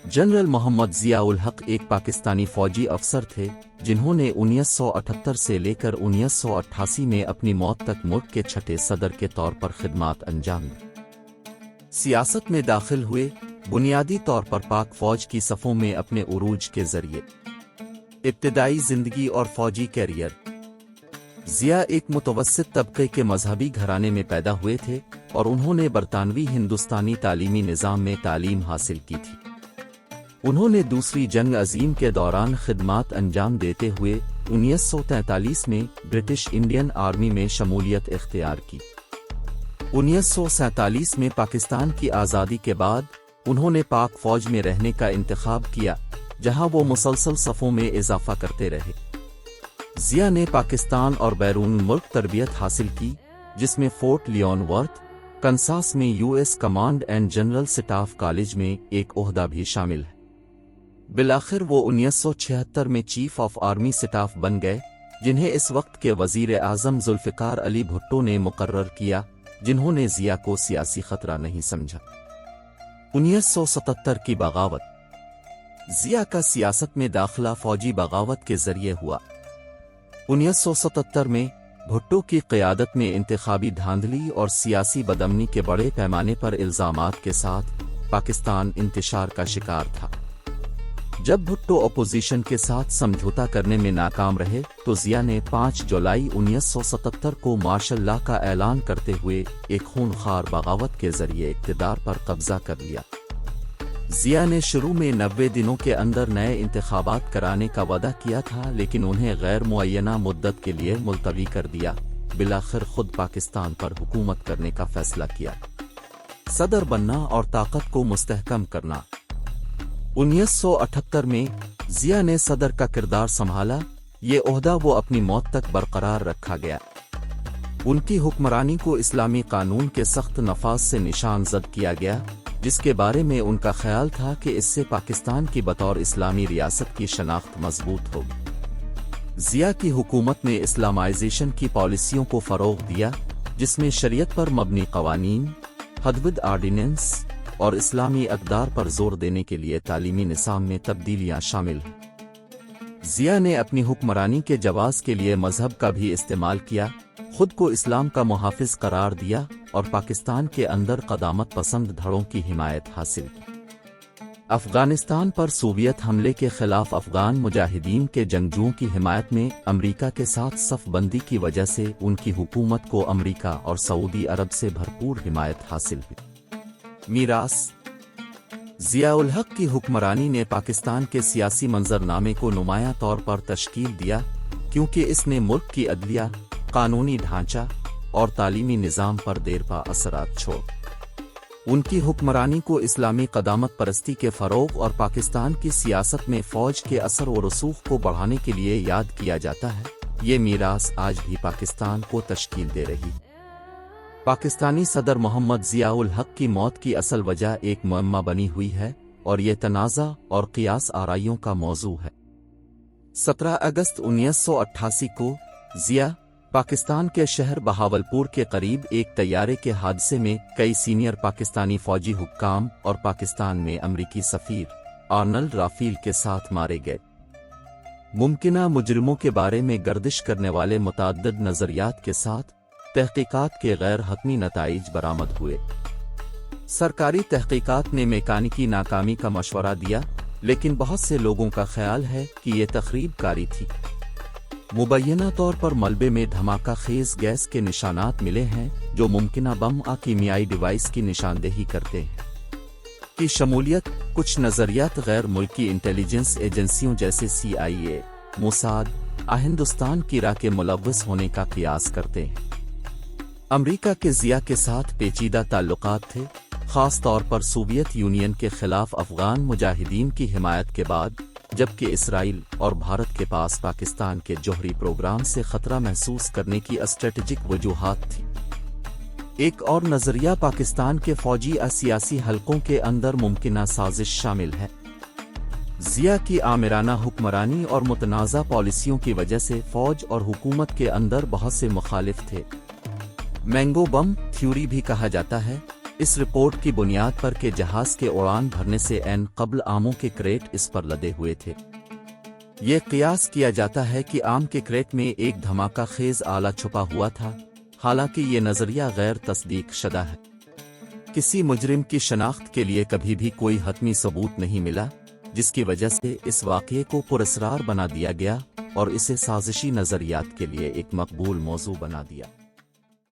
General Mohammad Ziaul हक एक पाकिस्तानी फौजी अफसर थे जिन्होंने 1978 से लेकर 1988 में अपनी मौत तक मुल्क के छठे सदर के तौर पर खिदमत अंजाम दी। सियासत में दाखिल हुए, बुनियादी तौर पर पाक फौज की सफ़ों में अपने उरूज के जरिए। इब्तिदाई ज़िंदगी और फौजी कैरियर। ज़िया एक मुतवस्सित तबके के मजहबी घराने में पैदा हुए थे और उन्होंने बरतानवी हिंदुस्तानी तालीमी निज़ाम में तालीम हासिल की थी। उन्होंने दूसरी जंग अज़ीम के दौरान खिदमत अंजाम देते हुए 1943 में ब्रिटिश इंडियन आर्मी में शमूलियत इख्तियार की। 1947 में पाकिस्तान की आज़ादी के बाद उन्होंने पाक फौज में रहने का इंतखाब किया, जहां वो मुसलसल सफ़ों में इजाफा करते रहे। ज़िया ने पाकिस्तान और बैरून मुल्क तरबियत हासिल की, जिसमें फोर्ट लियोनवर्थ, कंसास में US command and general staff college में एक ओहदा भी शामिल है। बिलाखिर वो 1976 में चीफ ऑफ आर्मी स्टाफ बन गए, जिन्हें इस वक्त के वजीर आज़म जुल्फ़िकार अली भुट्टो ने मुकर्रर किया, जिन्होंने ज़िया को सियासी खतरा नहीं समझा। 1977 की बगावत। ज़िया का सियासत में दाखिला फौजी बगावत के जरिए हुआ। 1977 में भुट्टो की क़यादत में इंतखाबी धांधली और सियासी बदअमनी के बड़े पैमाने पर इल्ज़ामात के साथ पाकिस्तान इंतशार का शिकार था। जब भुट्टो अपोजिशन के साथ समझौता करने में नाकाम रहे तो ज़िया ने 5 जुलाई 1977 को मार्शल लॉ का ऐलान करते हुए एक खूनखार बगावत के जरिए इक़्तिदार पर कब्जा कर लिया। ज़िया ने शुरू में 90 दिनों के अंदर नए इंतखाबात कराने का वादा किया था, लेकिन उन्हें गैर मुअय्यना मुद्दत के लिए मुलतवी कर दिया। बिलाखिर खुद पाकिस्तान पर हुकूमत करने का फैसला किया। सदर बनना और ताकत को मुस्तहकम करना। 1978 में ज़िया ने सदर का किरदार संभाला। ये ओहदा वो अपनी मौत तक बरकरार रखा गया। उनकी हुक्मरानी को इस्लामी कानून के सख्त नफाज से निशान जद किया गया, जिसके बारे में उनका ख्याल था कि इससे पाकिस्तान की बतौर इस्लामी रियासत की शनाख्त मजबूत होगी। ज़िया की हुकूमत ने इस्लामाइजेशन की पॉलिसियों को फ़रोग़ दिया, जिसमें शरीयत पर मबनी कवानीन, हदवद आर्डिनेंस और इस्लामी अक़दार पर जोर देने के लिए तालीमी निज़ाम में तब्दीलियाँ शामिल हैं। ज़िया ने अपनी हुक्मरानी के जवाज़ के लिए मजहब का भी इस्तेमाल किया, खुद को इस्लाम का मुहाफ़िज करार दिया और पाकिस्तान के अंदर क़दामत पसंद धड़ों की हिमायत हासिल की। अफ़गानिस्तान पर सोवियत हमले के ख़िलाफ़ अफ़गान मुजाहिदीन के जंगजुओं की हिमायत में अमरीका के साथ सफ़बंदी की वजह से उनकी हुकूमत को अमरीका और सऊदी अरब से भरपूर हिमायत हासिल हुई। मीरास। ज़ियाउल हक की हुक्मरानी ने पाकिस्तान के सियासी मंजरनामे को नुमायां तौर पर तश्कील दिया, क्योंकि इसने मुल्क की अदलिया, कानूनी ढांचा और तालीमी निज़ाम पर देरपा असरात छोड़। उनकी हुक्मरानी को इस्लामी क़दामत परस्ती के फ़रोग़ और पाकिस्तान की सियासत में फ़ौज के असर व रसूख़ को बढ़ाने के लिए याद किया जाता है। ये मीरास आज भी पाकिस्तान को तश्कील दे रही है। पाकिस्तानी सदर मोहम्मद ज़ियाउल हक की मौत की असल वजह एक मुअम्मा बनी हुई है और ये तनाज़ा और क़ियास आराइयों का मौजू है। 17 अगस्त 1988 को ज़िया पाकिस्तान के शहर बहावलपुर के करीब एक तैयारे के हादसे में कई सीनियर पाकिस्तानी फौजी हुक्काम और पाकिस्तान में अमरीकी सफ़ीर आर्नल्ड राफील के साथ मारे गए। मुमकिना मुजरिमों के बारे में गर्दिश करने वाले मुतअद्दिद नज़रियात के साथ तहक़ीक़ात के गैर हतमी नताइज बरामद हुए। सरकारी तहक़ीक़ात ने मैकानिकी नाकामी का मशवरा दिया, लेकिन बहुत से लोगों का ख्याल है कि ये तख़रीब कारी थी। मुबैना तौर पर मलबे में धमाका खेज़ गैस के निशानात मिले हैं, जो मुमकिना बम या कीमियाई डिवाइस की निशानदेही करते हैं। की शमूलियत कुछ नज़रियात गैर मुल्की इंटेलिजेंस एजेंसियों जैसे CIA, मोसाद हिंदुस्तान की राह के मुलव्वस होने का क़ियास करते हैं। अमरीका के ज़िया के साथ पेचीदा ताल्लुकात थे, ख़ास तौर पर सोवियत यूनियन के ख़िलाफ़ अफ़गान मुजाहिदीन की हिमायत के बाद, जबकि इसराइल और भारत के पास पाकिस्तान के जौहरी प्रोग्राम से ख़तरा महसूस करने की स्ट्रेटेजिक वजूहात थी। एक और नज़रिया पाकिस्तान के फ़ौजी और सियासी हलकों के अंदर मुमकिना साजिश शामिल है। ज़िया की आमिराना हुक्मरानी और मुतनाज़ा पॉलिसियों की वजह से फ़ौज और हुकूमत के अंदर बहुत से मुखालिफ थे। मैंगो बम थ्योरी भी कहा जाता है, اس رپورٹ کی بنیاد پر کہ جہاز کے اڑان بھرنے سے عین قبل آموں کے کریٹ اس پر لدے ہوئے تھے۔ یہ قیاس کیا جاتا ہے کہ آم کے کریٹ میں ایک دھماکہ خیز آلہ چھپا ہوا تھا، حالانکہ یہ نظریہ غیر تصدیق شدہ ہے۔ کسی مجرم کی شناخت کے لیے کبھی بھی کوئی حتمی ثبوت نہیں ملا، جس کی وجہ سے اس واقعے کو پراسرار بنا دیا گیا اور اسے سازشی نظریات کے لیے ایک مقبول موضوع بنا دیا۔